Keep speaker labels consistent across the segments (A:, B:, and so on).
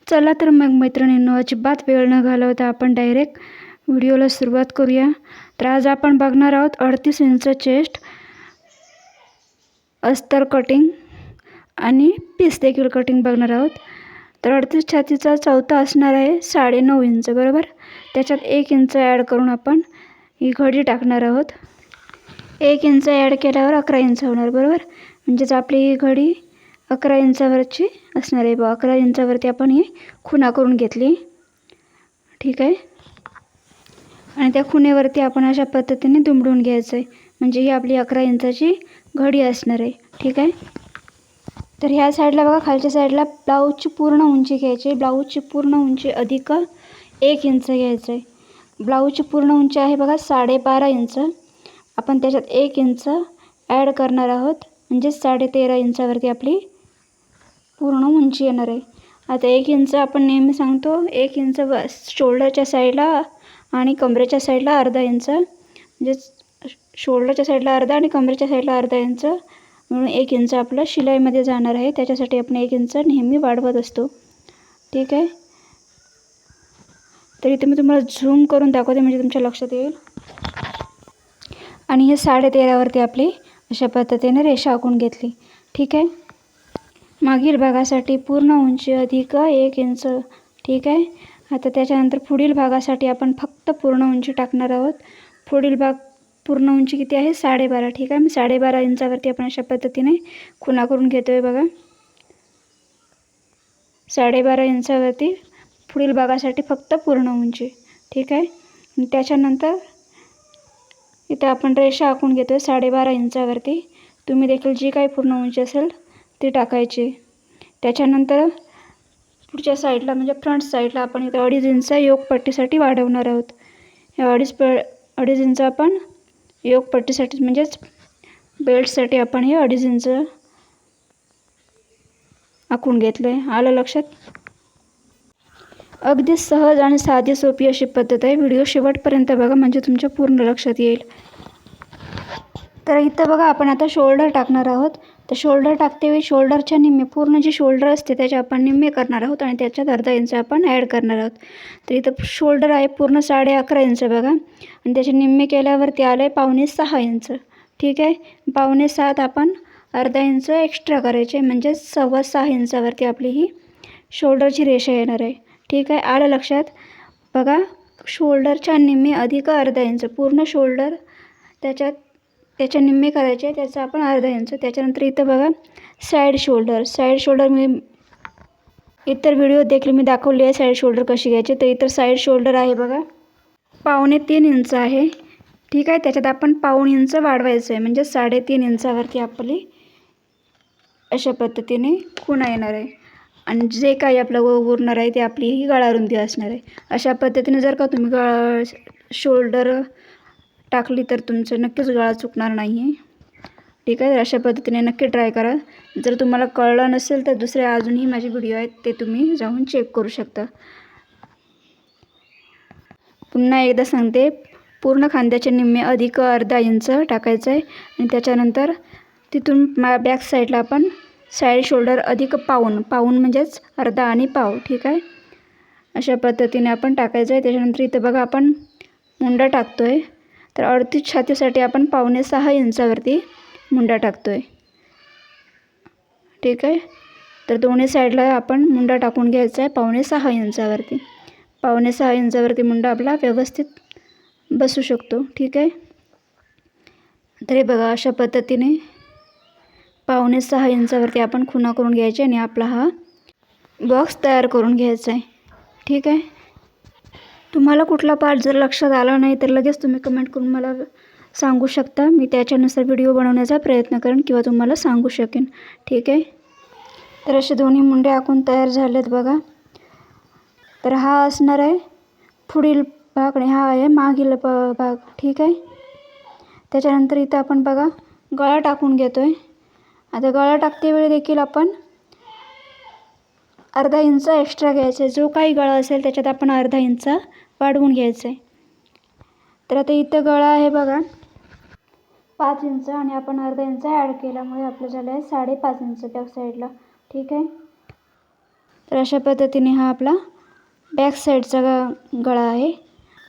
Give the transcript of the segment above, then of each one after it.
A: चला तर मग मैत्रिणींनो, अजिबात वेळ न घालवता आपण डायरेक्ट व्हिडिओला सुरुवात करूया. तर आज आपण बघणार आहोत 38 इंच चेस्ट, अस्तर कटिंग आणि पीस देखील कटिंग बघणार आहोत. तर 38 छातीचा चौथा असणार आहे 9.5 इंच, बरोबर. त्याच्यात 1 इंच ॲड करून आपण ही घडी टाकणार आहोत. 1 इंच ॲड केल्यावर 11 इंच होणार, बरोबर. म्हणजेच आपली ही घडी 11 इंचावरची असणार आहे. 11 इंचावरती आपण ही खुणा करून घेतली, ठीक आहे. आणि त्या खुणेवरती आपण अशा पद्धतीने दुमडून घ्यायचं आहे. म्हणजे ही आपली 11 इंचाची घडी असणार आहे, ठीक आहे. तर ह्या साईडला बघा, खालच्या साईडला ब्लाऊजची पूर्ण उंची घ्यायची. ब्लाऊजची पूर्ण उंची अधिक 1 इंच घ्यायचं आहे. ब्लाऊजची पूर्ण उंची आहे बघा 12.5 इंच. आपण त्याच्यात 1 इंच ॲड करणार आहोत, म्हणजेच 13.5 इंचावरती आपली पूर्ण उंची येणार आहे. आता 1 इंच आपण नेहमी सांगतो, 1 इंच शोल्डरच्या साईडला आणि कमरेच्या साईडला अर्धा इंच, म्हणजेच शोल्डरच्या साईडला अर्धा आणि कमरेच्या साईडला अर्धा इंच म्हणून 1 इंच आपलं शिलाईमध्ये जाणार आहे. त्याच्यासाठी आपण 1 इंच नेहमी वाढवत असतो, ठीक आहे. तर इथे मी तुम्हाला झूम करून दाखवते म्हणजे तुमच्या लक्षात येईल. आणि हे 13.5वरती आपली अशा पद्धतीने रेषा आखून घेतली, ठीक आहे. मागील भागासाठी पूर्ण उंची अधिक 1 इंच, ठीक आहे. आता त्याच्यानंतर पुढील भागासाठी आपण फक्त पूर्ण उंची टाकणार आहोत. पुढील भाग पूर्ण उंची किती आहे 12.5, ठीक आहे. 12.5 इंचावरती आपण अशा पद्धतीने खुणा करून घेतो आहे बघा. 12.5 इंचावरती पुढील भागासाठी फक्त पूर्ण उंची, ठीक आहे. त्याच्यानंतर इथे आपण रेषा आखून घेतो आहे 12.5 इंचावरती. तुम्ही देखील जी काही पूर्ण उंची असेल ती टाकायची. त्याच्यानंतर पुढच्या साईडला म्हणजे फ्रंट साईडला आपण इथे 2.5 इंच योगपट्टीसाठी वाढवणार आहोत. हे 2.5 इंच आपण योगपट्टीसाठी म्हणजेच बेल्टसाठी आपण हे 2.5 इंच आखून घेतलं आहे. आलं लक्षात? अगदी सहज आणि साधी सोपी अशी पद्धत आहे. व्हिडिओ शेवटपर्यंत बघा म्हणजे तुमच्या पूर्ण लक्षात येईल. तर इथं बघा, आपण आता शोल्डर टाकणार आहोत. तर शोल्डर टाकतेवेळी शोल्डरच्या निम्मे, पूर्ण जी शोल्डर असते त्याचे आपण निम्मे करणार आहोत आणि त्याच्यात अर्धा इंच आपण ॲड करणार आहोत. तर इथं शोल्डर आहे पूर्ण 11.5 इंच बघा, आणि त्याचे निम्मे केल्यावरती आलं आहे 5.25 इंच, ठीक आहे. 5.25 आपण अर्धा इंच एक्स्ट्रा करायचे, म्हणजे 6.25 इंचावरती आपली ही शोल्डरची रेषा येणार आहे, ठीक आहे. आलं लक्षात? बघा, शोल्डरच्या निम्मे अधिक अर्धा इंच, पूर्ण शोल्डर त्याच्या निम्मे करायचे, त्याचं आपण अर्धा इंच. त्याच्यानंतर इथं बघा साईड शोल्डर मी इतर व्हिडिओ देखील मी दाखवली आहे साईड शोल्डर कशी घ्यायची. तर इतर साईड शोल्डर आहे बघा 2.25 इंच आहे, ठीक आहे. त्याच्यात आपण 1.5 इंच वाढवायचं आहे, म्हणजे 3.5 इंचावरती आपली अशा पद्धतीने खुणा येणार आहे. आणि जे काही आपलं उरणार आहे ते आपली ही गळारुंदी असणार आहे. अशा पद्धतीने जर का तुम्ही शोल्डर टाकली तर तुमचं नक्कीच गळा चुकणार नाही आहे, ठीक आहे. तर अशा पद्धतीने नक्की ट्राय करा. जर तुम्हाला कळलं नसेल तर दुसरे अजूनही माझे व्हिडिओ आहेत, ते तुम्ही जाऊन चेक करू शकता. पुन्हा एकदा सांगते, पूर्ण खांद्याचे निम्मे अधिक अर्धा इंच टाकायचं आहे. आणि त्याच्यानंतर तिथून बॅक साईडला आपण साईड शोल्डर अधिक पाऊण म्हणजेच अर्धा आणि पाव, ठीक आहे. अशा पद्धतीने आपण टाकायचं आहे. त्याच्यानंतर इथं बघा आपण मुंडा टाकतो आहे. तर 38 छातीसाठी आपण 5.25 इंचावरती मुंडा टाकतो आहे, ठीक आहे. तर दोन्ही साईडला आपण मुंडा टाकून घ्यायचा आहे 5.25 इंचावरती. 5.25 इंचावरती मुंडा आपला व्यवस्थित बसू शकतो, ठीक आहे. तर हे बघा, अशा पद्धतीने 5.25 इंचावरती आपण खुणा करून घ्यायचे आणि आपला हा बॉक्स तयार करून घ्यायचा आहे, ठीक आहे. तुम्हाला कुठला पार्ट जर लक्षात आला नाही तर लगेच तुम्ही कमेंट करून मला सांगू शकता. मी त्याच्यानुसार व्हिडिओ बनवण्याचा प्रयत्न करेन किंवा तुम्हाला सांगू शकेन, ठीक आहे. तर असे दोन्ही मुंडे आखून तयार झालेत बघा. तर हा असणार आहे पुढील भाग आणि हा आहे मागील भाग, ठीक आहे. त्याच्यानंतर इथं आपण बघा गळा टाकून घेतो आहे. आता गळा टाकतेवेळी देखील आपण अर्धा इंच एक्स्ट्रा घ्यायचं आहे. जो काही गळा असेल त्याच्यात आपण अर्धा इंच वाढवून घ्यायचं आहे. तर आता इथं गळा आहे बघा 5 इंच आणि आपण अर्धा इंच ॲड केल्यामुळे आपलं झालं आहे 5.5 इंच बॅक साईडला, ठीक आहे. तर अशा पद्धतीने हा आपला बॅक साईडचा गळा आहे.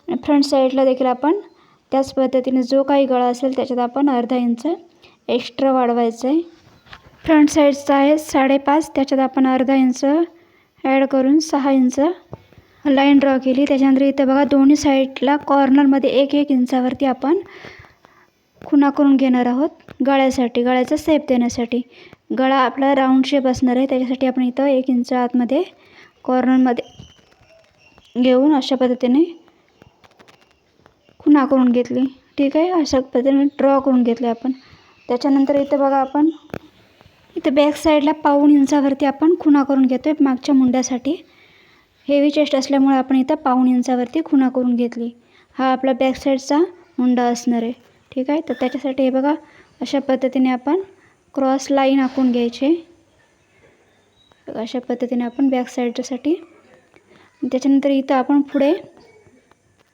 A: आणि फ्रंट साईडला देखील आपण त्याच पद्धतीने जो काही गळा असेल त्याच्यात आपण अर्धा इंच एक्स्ट्रा वाढवायचं आहे. फ्रंट साईडचा आहे 5.5, त्याच्यात आपण अर्धा इंच ॲड करून 6 इंच लाईन ड्रॉ केली. त्याच्यानंतर इथं बघा दोन्ही साईडला कॉर्नरमध्ये 1-1 इंचावरती आपण खुणा करून घेणार आहोत गळ्यासाठी, गळ्याचा शेप देण्यासाठी. गळा आपला राऊंड शेप असणार आहे, त्याच्यासाठी आपण इथं 1 इंच आतमध्ये कॉर्नरमध्ये घेऊन अशा पद्धतीने खुणा करून घेतली. ठीक आहे, अशा पद्धतीने ड्रॉ करून घेतले आपण. त्याच्यानंतर इथं बघा आपण इथं बॅक साईडला 1.5 इंचावरती आपण खुणा करून घेतो आहे मागच्या मुंड्यासाठी. हेवी चेस्ट असल्यामुळे आपण इथं 1.5 इंचावरती खुणा करून घेतली. हा आपला बॅक साईडचा मुंडा असणार आहे. ठीक आहे, तर त्याच्यासाठी हे बघा अशा पद्धतीने आपण क्रॉस लाईन आखून घ्यायचे. अशा पद्धतीने आपण बॅक साईडसाठी. त्याच्यानंतर इथं आपण पुढे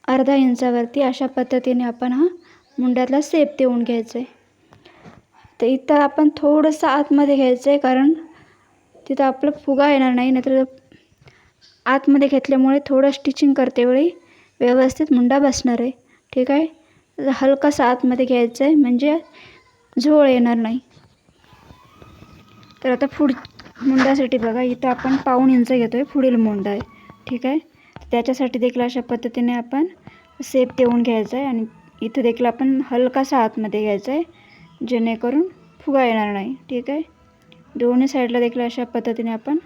A: अर्धा इंचावरती अशा पद्धतीने आपण हा मुंड्यातला शेप देऊन घ्यायचा आहे. तर इथं आपण थोडंसं आतमध्ये घ्यायचं आहे, कारण तिथं आपलं फुगा येणार नाही, नाहीतर आतमध्ये घेतल्यामुळे थोडं स्टिचिंग करतेवेळी व्यवस्थित मुंडा बसणार आहे. ठीक आहे, हलकासा आतमध्ये घ्यायचं आहे म्हणजे झोळ येणार नाही. तर आता मुंडासाठी बघा इथं आपण 1.5 इंच घेतो आहे, पुढील मुंडा आहे. ठीक आहे, त्याच्यासाठी देखील अशा पद्धतीने आपण शेप देऊन घ्यायचा आहे. आणि इथं देखील आपण हलकासा आतमध्ये घ्यायचा आहे जेणेकरून फुगा येणार नाही. ठीक आहे, दोन्ही साईडला देखील अशा पद्धतीने आपण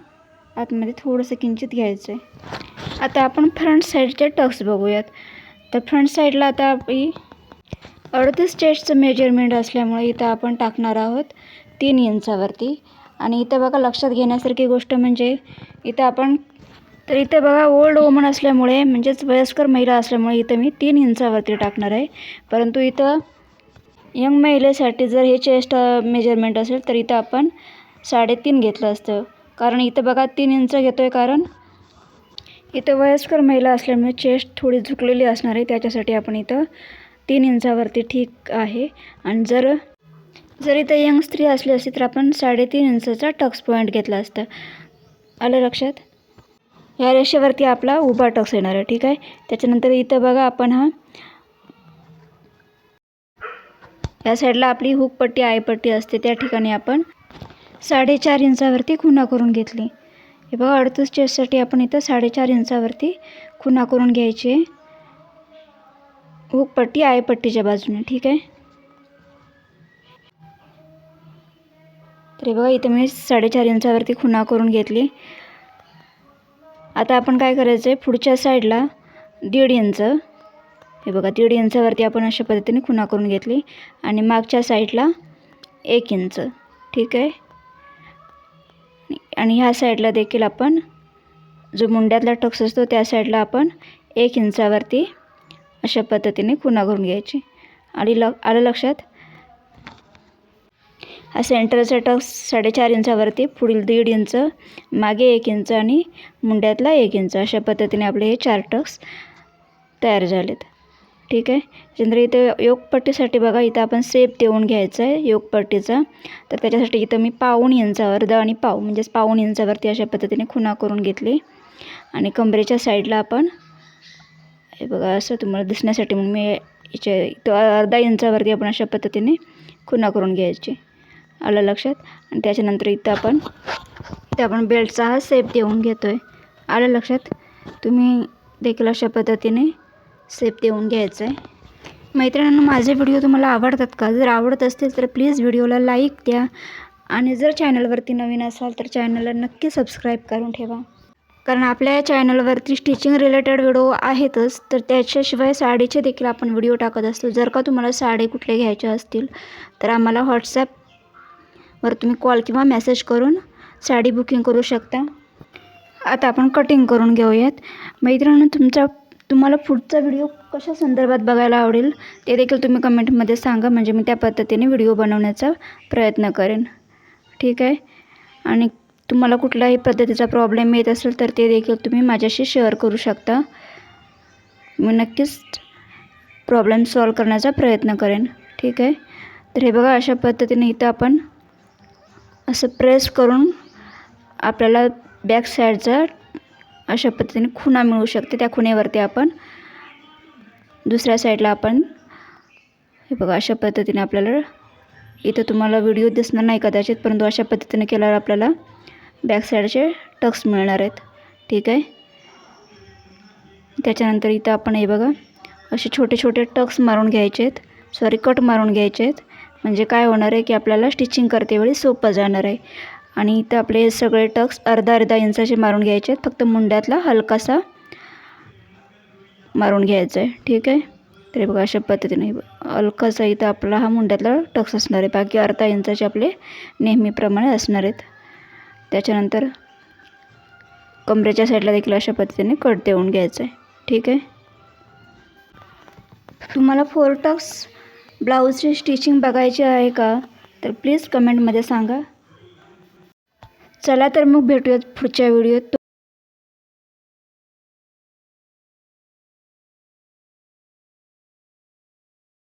A: आतमध्ये थोडंसं किंचित घ्यायचं आहे. आता आपण फ्रंट साईडचे टक्स बघूयात. तर फ्रंट साईडला आता आपली 38 चेस्टचं मेजरमेंट असल्यामुळे इथं आपण टाकणार आहोत 3 इंचावरती. आणि इथं बघा लक्षात घेण्यासारखी गोष्ट म्हणजे इथं बघा ओल्ड वुमन असल्यामुळे म्हणजेच वयस्कर महिला असल्यामुळे इथं मी 3 इंचावरती टाकणार आहे. परंतु इथं यंग महिलेसाठी जर हे चेस्ट मेजरमेंट असेल तर इथं आपण 3.5 घेतलं असतं. कारण इथं बघा 3 इंच घेतो आहे, कारण इथं वयस्कर महिला असल्यामुळे चेस्ट थोडी झुकलेली असणार आहे, त्याच्यासाठी आपण इथं 3 इंचावरती ठीक आहे. आणि जर इथं यंग स्त्री असली असती तर आपण 3.5 इंचाचा टक्स पॉईंट घेतला असता. आलं लक्षात? या रेषेवरती आपला उभा टक्स येणार आहे. ठीक आहे, त्याच्यानंतर इथं बघा आपण या साईडला आपली हुकपट्टी आयपट्टी असते, त्या ठिकाणी आपण 4.5 इंचावरती खुणा करून घेतली. हे बघा 38 चेस्टसाठी आपण इथं 4.5 इंचावरती खुणा करून घ्यायची आहे हुकपट्टी आयपट्टीच्या बाजूने. ठीक आहे, तर हे बघा इथं मी 4.5 इंचावरती खुणा करून घेतली. आता आपण काय करायचं आहे, पुढच्या साईडला 1.5 इंच, हे बघा 1.5 इंचावरती आपण अशा पद्धतीने खुणा करून घेतली. आणि मागच्या साईडला 1 इंच. ठीक आहे, आणि ह्या साईडला देखील आपण जो मुंड्यातला टक्स असतो त्या साईडला आपण 1 इंचावरती अशा पद्धतीने खुणा करून घ्यायची. आणि आलं लक्षात? हा सेंटरचा टक्स 4.5 इंचावरती, पुढील 1.5 इंच, मागे 1 इंच आणि मुंड्यातला 1 इंच, अशा पद्धतीने आपले हे 4 टक्स तयार झालेत. ठीक आहे, त्याच्यानंतर इथं योगपट्टीसाठी बघा इथं आपण शेप देऊन घ्यायचा आहे योगपट्टीचा. तर त्याच्यासाठी इथं मी 1.5 इंचावर अर्धा आणि पाव म्हणजेच 1.5 इंचावरती अशा पद्धतीने खुणा करून घेतली. आणि कमरेच्या साईडला आपण हे बघा असं तुम्हाला दिसण्यासाठी म्हणून मी इथं अर्धा इंचावरती आपण अशा पद्धतीने खुणा करून घ्यायची. आलं लक्षात? आणि त्याच्यानंतर इथं आपण बेल्टचा हा शेप देऊन घेतो आहे. आलं लक्षात? तुम्ही देखील अशा पद्धतीने शेप देऊन घ्यायचं आहे. मैत्रिणींनो, माझे व्हिडिओ तुम्हाला आवडतात का? जर आवडत असतील तर प्लीज व्हिडिओला लाईक द्या. आणि जर चॅनलवरती नवीन असाल तर चॅनलला नक्की सबस्क्राईब करून ठेवा, कारण आपल्या या चॅनलवरती स्टिचिंग रिलेटेड व्हिडिओ आहेतच, तर त्याच्याशिवाय साडीचे देखील आपण व्हिडिओ टाकत असतो. जर का तुम्हाला साडी कुठले घ्यायचे असतील तर आम्हाला व्हॉट्सॲपवर तुम्ही कॉल किंवा मेसेज करून साडी बुकिंग करू शकता. आता आपण कटिंग करून घेऊयात. मैत्रिणींनो, तुम्हाला पुढचा व्हिडिओ कशा संदर्भात बघायला आवडेल ते देखील तुम्ही कमेंटमध्ये सांगा, म्हणजे मी त्या पद्धतीने व्हिडिओ बनवण्याचा प्रयत्न करेन. ठीक आहे, आणि तुम्हाला कुठल्याही पद्धतीचा प्रॉब्लेम येत असेल तर ते देखील तुम्ही माझ्याशी शेअर करू शकता. मी नक्कीच प्रॉब्लेम सॉल्व करण्याचा प्रयत्न करेन. ठीक आहे, तर हे बघा अशा पद्धतीने इथं आपण असं प्रेस करून आपल्याला बॅक साईडचा अशा पद्धतीने खुणा मिळू शकते. त्या खुणेवरती आपण दुसऱ्या साईडला आपण हे बघा अशा पद्धतीने आपल्याला इथं तुम्हाला व्हिडिओ दिसणार नाही कदाचित, परंतु अशा पद्धतीने केल्यावर आपल्याला बॅक साईडचे टक्स मिळणार आहेत. ठीक आहे. त्याच्यानंतर इथं आपण हे बघा असे छोटे छोटे टक्स मारून घ्यायचे आहेत, कट मारून घ्यायचे आहेत. म्हणजे काय होणार आहे की आपल्याला स्टिचिंग करतेवेळी सोपं जाणार आहे. आणि इथं आपले हे सगळे टक्स अर्धा इंचाचे मारून घ्यायचे आहेत. फक्त मुंड्यातला हलकासा मारून घ्यायचा आहे. ठीक आहे. तर बघा अशा पद्धतीने हलकासा इथं आपला हा मुंड्यातला टक्स असणार आहे. बाकी अर्धा इंचाचे आपले नेहमीप्रमाणे असणार आहेत. त्याच्यानंतर कमरेच्या साईडला देखील अशा पद्धतीने कट देऊन घ्यायचं आहे. ठीक आहे. तुम्हाला 4 टक्स ब्लाऊजची स्टिचिंग बघायची आहे का, तर प्लीज कमेंटमध्ये सांगा. चला तर मग भेटूयात पुढच्या व्हिडिओत.